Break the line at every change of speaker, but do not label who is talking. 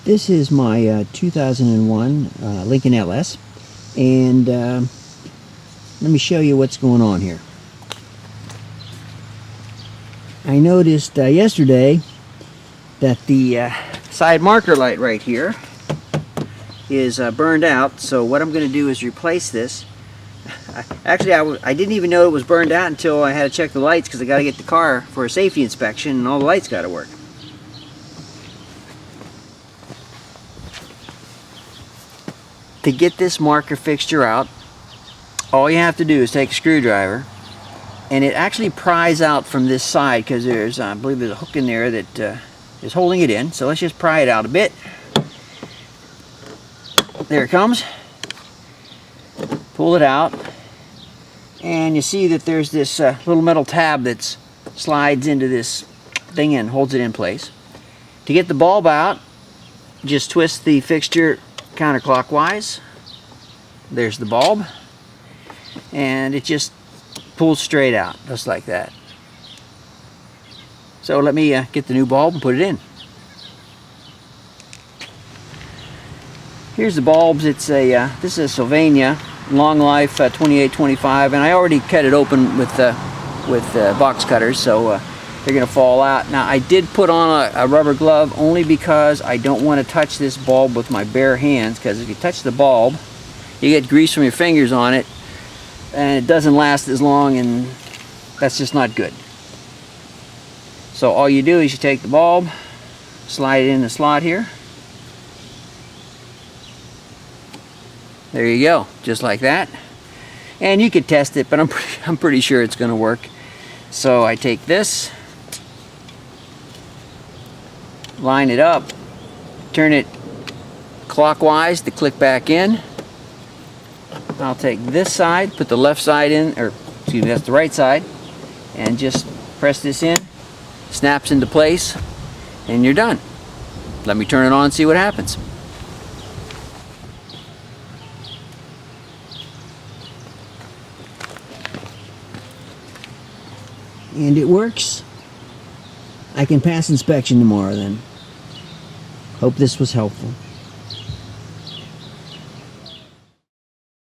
This is my 2001 Lincoln LS, and let me show you what's going on here. I noticed yesterday that the side marker light right here is burned out, so what I'm going to do is replace this. Actually, I didn't even know it was burned out until I had to check the lights, because I got to get the car for a safety inspection and all the lights got to work. To get this marker fixture out, all you have to do is take a screwdriver, and it actually pries out from this side, because there's, I believe there's a hook in there that is holding it in. So let's just pry it out a bit. There it comes. Pull it out, and you see that there's this little metal tab that slides into this thing and holds it in place. To get the bulb out, just twist the fixture counterclockwise. There's the bulb, and it just pulls straight out just like that. So let me get the new bulb and put it in. Here's the bulbs. It's a this is a Sylvania long life 2825, and I already cut it open with box cutters, so they're gonna fall out. Now, I did put on a rubber glove only because I don't want to touch this bulb with my bare hands, because if you touch the bulb, you get grease from your fingers on it, and it doesn't last as long, and that's just not good. So all you do is you take the bulb, slide it in the slot here. There you go, just like that. And you could test it, but I'm pretty sure it's gonna work. So I take this, line it up, turn it clockwise to click back in. I'll take this side, put the left side in, or excuse me, that's the right side, and just press this in, snaps into place, and you're done. Let me turn it on and see what happens. And it works. I can pass inspection tomorrow then. Hope this was helpful.